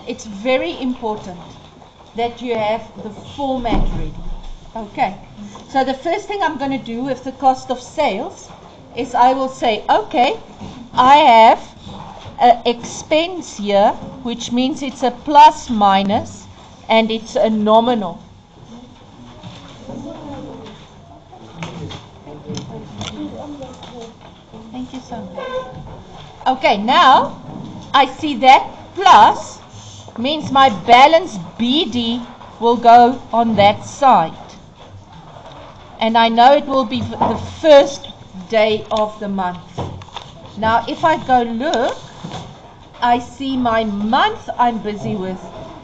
it's very important that you have the format ready. Okay, so the first thing I'm going to do with the cost of sales is I will say, okay, I have an expense here, which means it's a plus minus and it's a nominal. Thank you so much. Okay, now I see that plus means my balance BD will go on that side. And I know it will be the first day of the month. Now if I go look, I see my month I'm busy with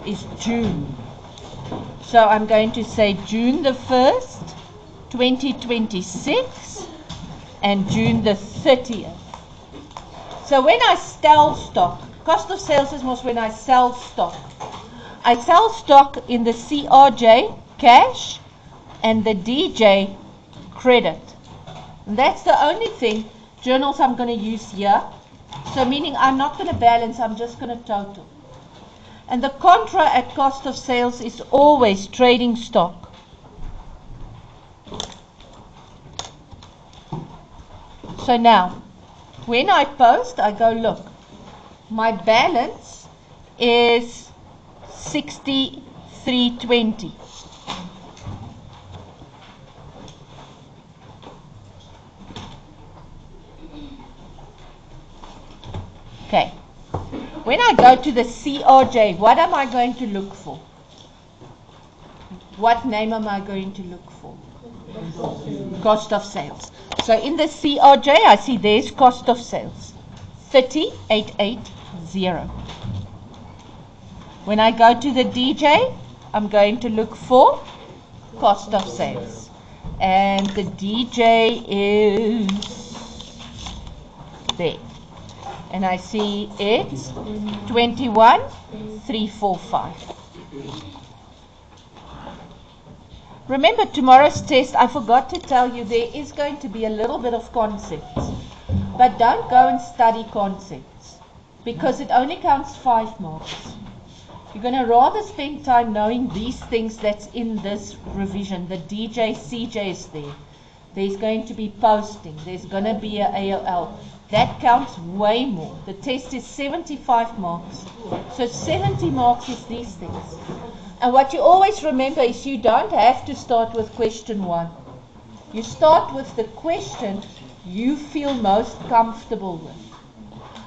is June. So I'm going to say June the 1st, 2026 and June the 30th. So when I sell stock, cost of sales is most when I sell stock. I sell stock in the CRJ cash and the DJ credit. And that's the only thing journals I'm going to use here. So meaning I'm not going to balance, I'm just going to total. And the contra at cost of sales is always trading stock. So now, when I post, I go look. My balance is 6320. Okay. When I go to the CRJ, what am I going to look for? What name am I going to look for? Cost of sales. So in the CRJ, I see there's cost of sales. 30880. When I go to the DJ, I'm going to look for cost of sales. And the DJ is there. And I see it's 21345. Remember tomorrow's test, I forgot to tell you there is going to be a little bit of concepts. But don't go and study concepts because it only counts 5 marks. You're going to rather spend time knowing these things that's in this revision. The DJ, CJ is there. There's going to be posting. There's going to be an AOL. That counts way more. The test is 75 marks. So 70 marks is these things. And what you always remember is you don't have to start with question 1. You start with the question you feel most comfortable with.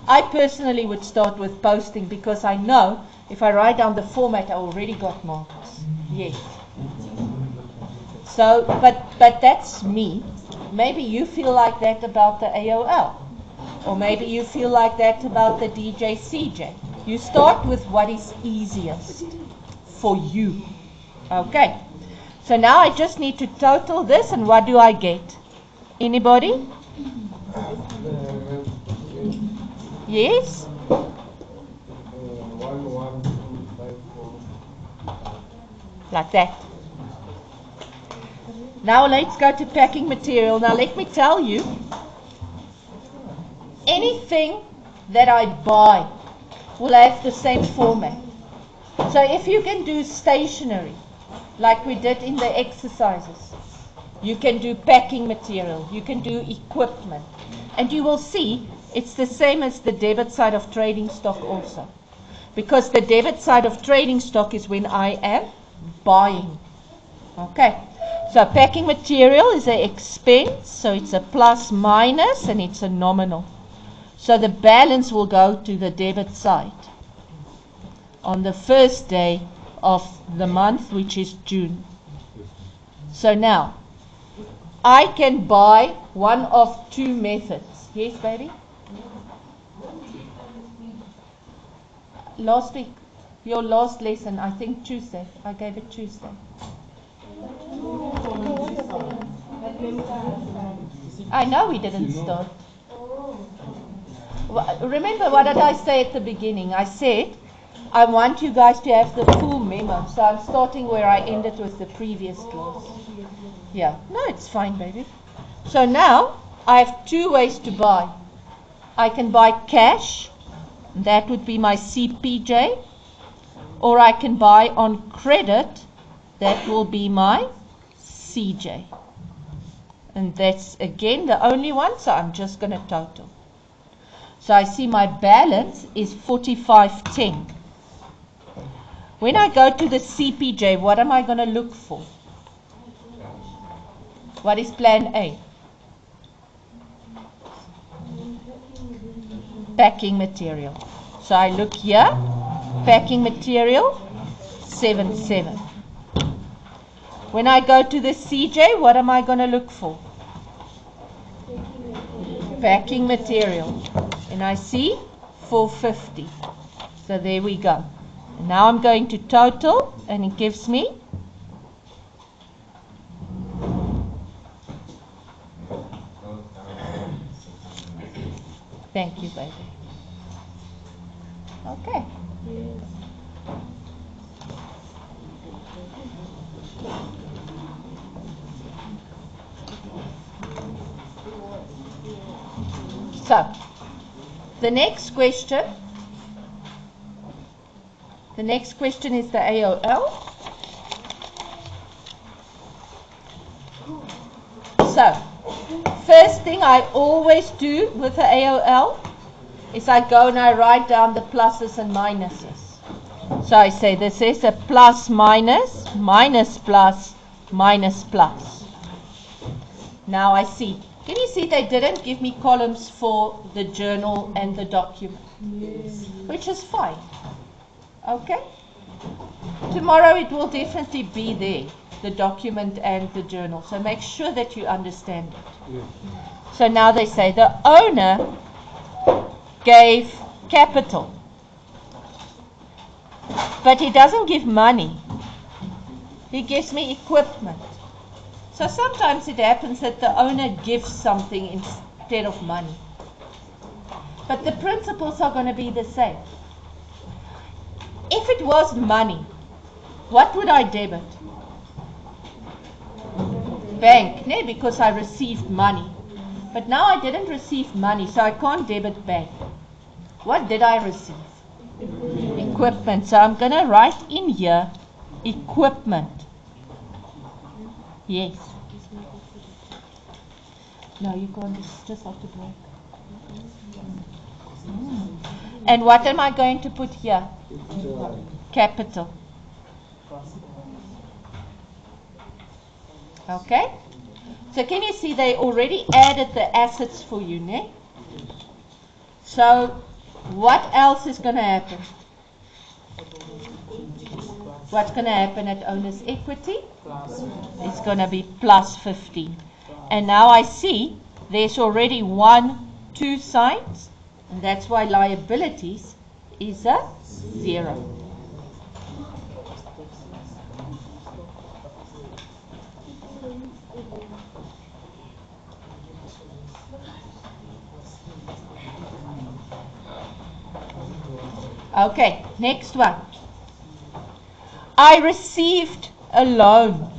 I personally would start with posting because I know if I write down the format I already got marks. Yes. So, but that's me. Maybe you feel like that about the AOL. Or maybe you feel like that about the DJ CJ. You start with what is easiest for you. Okay. So now I just need to total this and what do I get? Anybody? Yes? 11254. Like that. Now let's go to packing material. Now let me tell you, anything that I buy will have the same format. So if you can do stationery, like we did in the exercises, you can do packing material, you can do equipment, and you will see it's the same as the debit side of trading stock also. Because the debit side of trading stock is when I am buying. Okay. So packing material is an expense, so it's a plus minus and it's a nominal. So the balance will go to the debit side on the first day of the month, which is June. So now, I can buy one of 2 methods. Yes, baby? Last week, your last lesson, I think Tuesday. I gave it Tuesday. I know we didn't start. Remember what did I say at the beginning? I said I want you guys to have the full memo. So I'm starting where I ended with the previous class. Yeah. No, it's fine, baby. So now I have 2 ways to buy. I can buy cash. That would be my CPJ. or I can buy on credit. That will be my CJ. And that's again the only one, so I'm just going to total. So I see my balance is 45.10. When I go to the CPJ, what am I going to look for? What is plan A? Packing material. So I look here, packing material, 7.7. When I go to the CJ, what am I going to look for? Packing material. And I see 450. So there we go. And now I'm going to total, and it gives me thank you, baby. Okay. So, the next question is the AOL. So, first thing I always do with the AOL is I go and I write down the pluses and minuses. So I say this is a plus minus, minus plus, minus plus. Now I see. Can you see they didn't give me columns for the journal and the document? Yes. Which is fine. Okay? Tomorrow it will definitely be there, the document and the journal. So make sure that you understand it. Yeah. So now they say the owner gave capital, but he doesn't give money. He gives me equipment. So sometimes it happens that the owner gives something instead of money. But the principles are going to be the same. If it was money, what would I debit? Bank, no, because I received money. But now I didn't receive money, so I can't debit bank. What did I receive? Equipment. So I'm going to write in here, equipment. Yes. No, you can't. It's just have to break. And what am I going to put here? Capital. Okay? So can you see they already added the assets for you, ne? So what else is going to happen? What's going to happen at owner's equity? It's going to be plus 15. And now I see there's already 2 signs, and that's why liabilities is a 0. Okay, next one. I received a loan.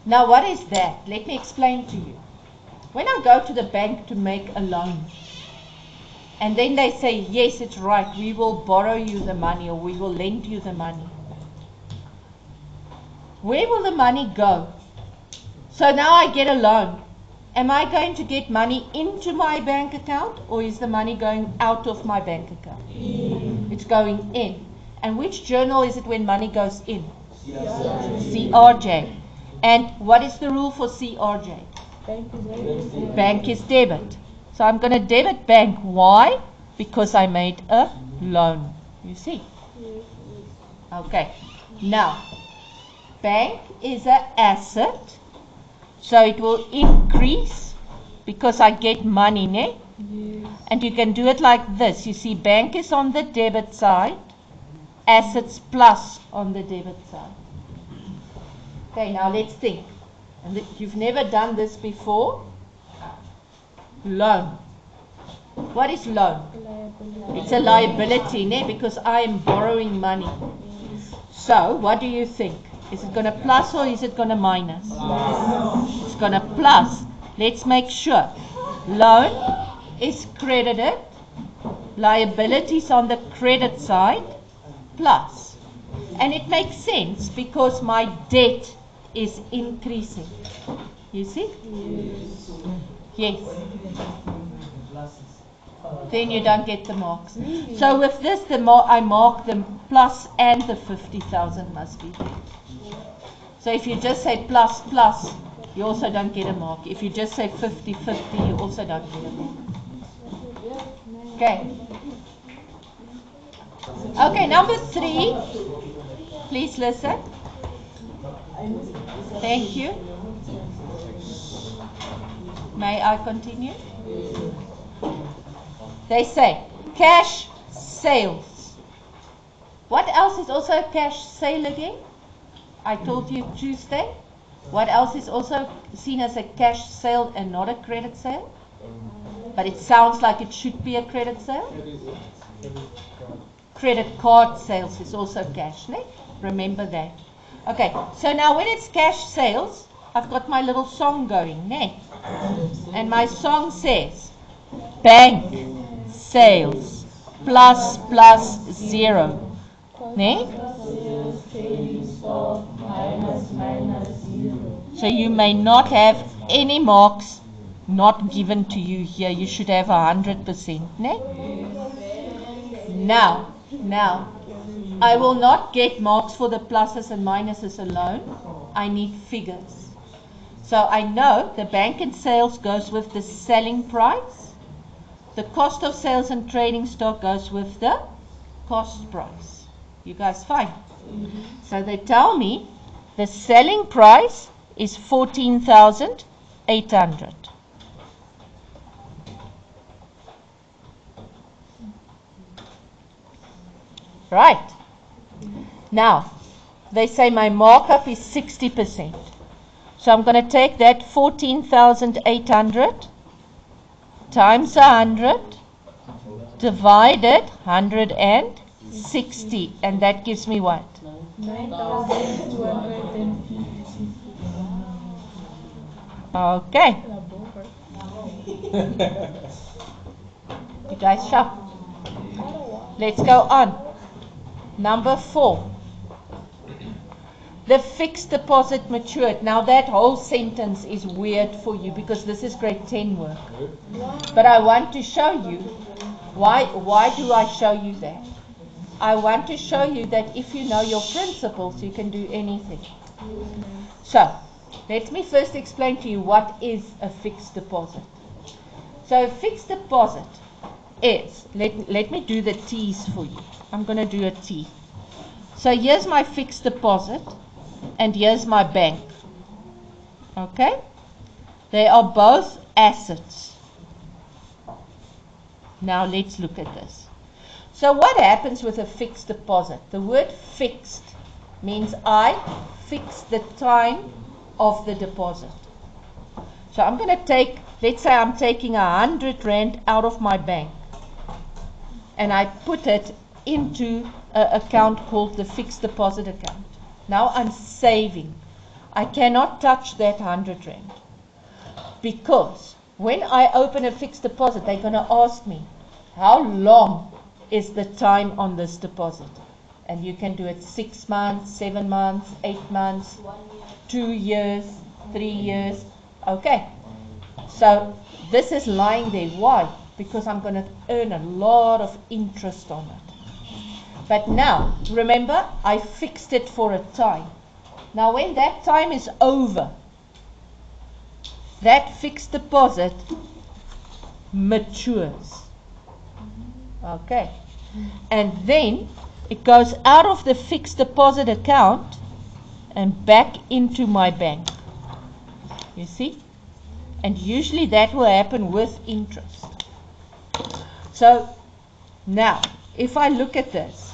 Now what is that? Let me explain to you. When I go to the bank to make a loan, and then they say, yes, it's right, we will borrow you the money, or we will lend you the money. Where will the money go? So now I get a loan. Am I going to get money into my bank account, or is the money going out of my bank account? It's going in. And which journal is it when money goes in? CRJ. And what is the rule for CRJ? Bank is debit. So I'm going to debit bank. Why? Because I made a loan. You see? Okay. Now, bank is an asset. So it will increase because I get money, ne? Yes. And you can do it like this. You see, bank is on the debit side, assets plus on the debit side. Okay, now let's think. And you've never done this before. Loan. What is loan? It's a liability, ne? Because I am borrowing money. So, what do you think? Is it going to plus or is it going to minus? It's going to plus. Let's make sure. Loan is credited. Liabilities on the credit side. Plus. And it makes sense because my debt is increasing. You see? Yes. Then you don't get the marks. So with this, I mark the plus and the 50,000 must be there. So if you just say plus plus, you also don't get a mark. If you just say 50-50, you also don't get a mark. Okay. Okay, number 3. Please listen. Thank you. May I continue? They say cash sales. What else is also a cash sale again? I told you Tuesday. What else is also seen as a cash sale and not a credit sale? But it sounds like it should be a credit sale. Credit card sales is also cash, ne? Remember that. Okay, so now when it's cash sales, I've got my little song going, ne? And my song says, bank sales plus plus 0, ne? So you may not have any marks not given to you here. You should have 100%, ne? Now, I will not get marks for the pluses and minuses alone. I need figures. So I know the bank and sales goes with the selling price. The cost of sales and trading stock goes with the cost price. You guys fine? So they tell me the selling price is 14,800. Right. Now, they say my markup is 60%. So I'm going to take that 14,800 times 100 divided 160, and that gives me what? 9,250. Okay. You guys sharp. Let's go on. Number 4. The fixed deposit matured. Now that whole sentence is weird for you because this is grade 10 work. But I want to show you, why do I show you that? I want to show you that if you know your principles, you can do anything. So, let me first explain to you what is a fixed deposit. So a fixed deposit is, let me do the T's for you. I'm going to do a T. So here's my fixed deposit. And here's my bank. Okay? They are both assets. Now let's look at this. So what happens with a fixed deposit? The word fixed means I fix the time of the deposit. So I'm going to take, let's say I'm taking 100 Rand out of my bank. And I put it into an account called the fixed deposit account. Now I'm saving. I cannot touch that 100 Rand. Because when I open a fixed deposit, they're going to ask me, how long is the time on this deposit? And you can do it 6 months, 7 months, 8 months, 2 years, 3 years. Okay. So this is lying there. Why? Because I'm going to earn a lot of interest on it. But now, remember, I fixed it for a time. Now, when that time is over, that fixed deposit matures. Okay. And then it goes out of the fixed deposit account and back into my bank. You see? And usually that will happen with interest. So, now, if I look at this,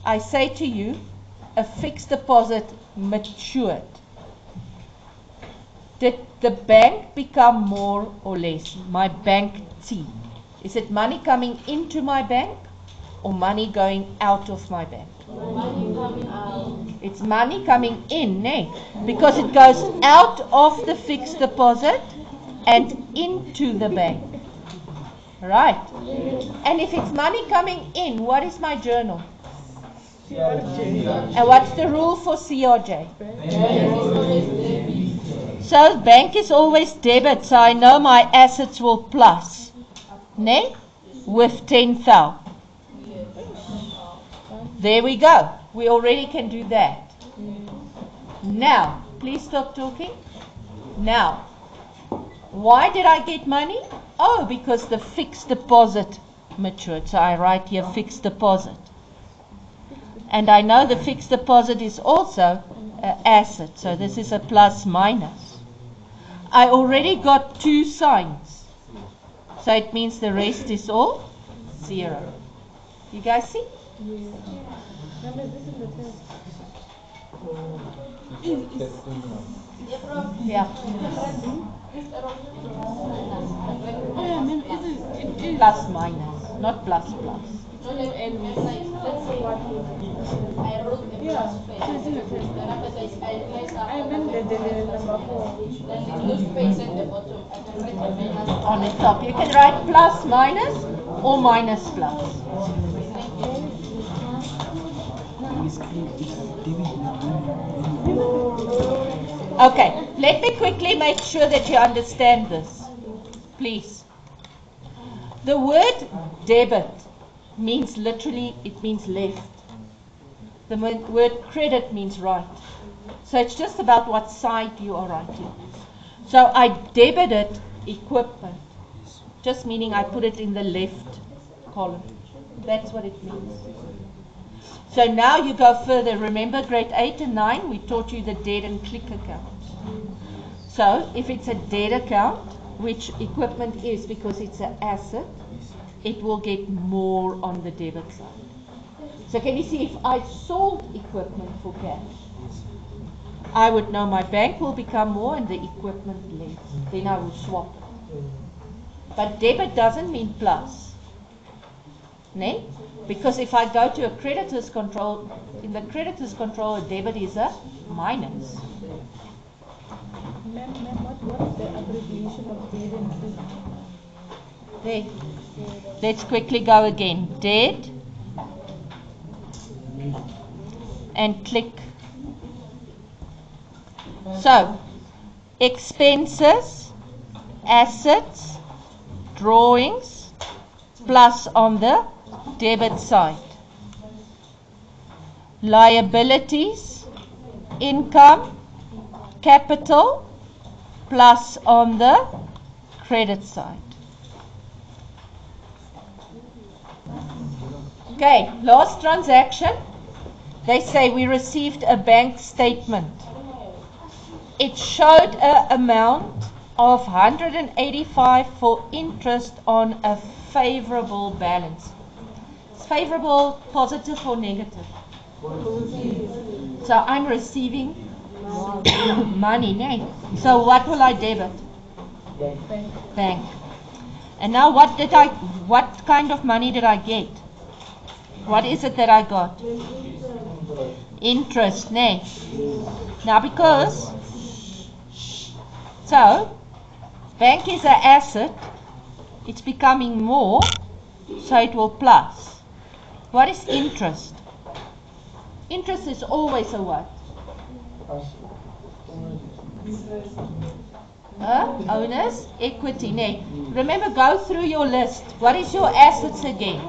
I say to you, a fixed deposit matured. Did the bank become more or less? My bank T. Is it money coming into my bank or money going out of my bank? Money coming out. It's money coming in, eh? Because it goes out of the fixed deposit and into the bank. Right. And if it's money coming in, what is my journal? And what's the rule for CRJ? So bank is always debit, so I know my assets will plus. Ne? With 10,000. There we go. We already can do that. Now, please stop talking. Now, why did I get money? Oh, because the fixed deposit matured. So I write here fixed deposit. And I know the fixed deposit is also an asset. So this is a plus minus. I already got 2 signs. So it means the rest is all 0. You guys see? Yeah. Plus minus, not plus plus. On the top, you can write plus minus or minus plus. Okay, let me quickly make sure that you understand this, please. The word debit means literally, it means left. The word credit means right. So it's just about what side you are writing. So I debited equipment, just meaning I put it in the left column. That's what it means. So now you go further. Remember grade 8 and 9, we taught you the dead and click account. So if it's a dead account, which equipment is because it's an asset, it will get more on the debit side. So can you see if I sold equipment for cash, I would know my bank will become more and the equipment less. Then I will swap it. But debit doesn't mean plus. Ne? Because if I go to a creditor's control, in the creditor's control, a debit is a minus. Ma'am, what is the abbreviation of dead and click? There. Let's quickly go again. Dead and click. So, expenses, assets, drawings, plus on the debit side. Liabilities, income, capital, plus on the credit side. Okay, last transaction. They say we received a bank statement. It showed an amount of 185 for interest on a favorable balance. It's favorable, positive or negative? So I'm receiving money. So what will I debit? Bank. And now what kind of money did I get? What is it that I got? Interest, nay. Now because, so, bank is an asset, it's becoming more, so it will plus. What is interest? Interest is always a what? Owner's equity, nay. Remember, go through your list. What is your assets again?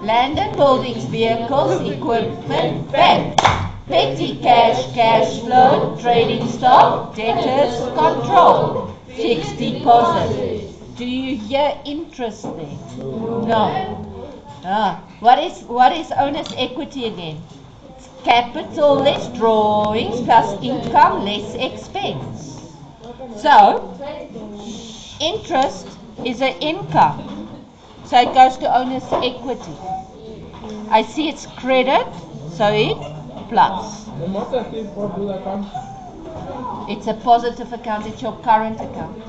Land and buildings, vehicles, equipment, bank. Petty cash, cash flow, trading stock, debtors, control, fixed deposit. Do you hear interest there? No. What is owner's equity again? It's capital less drawings plus income less expense. So, interest is an income. So it goes to owner's equity. I see it's credit, so it's plus. It's a positive account, it's your current account.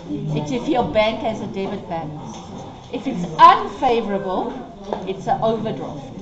It's if your bank has a debit balance. If it's unfavorable, it's an overdraft.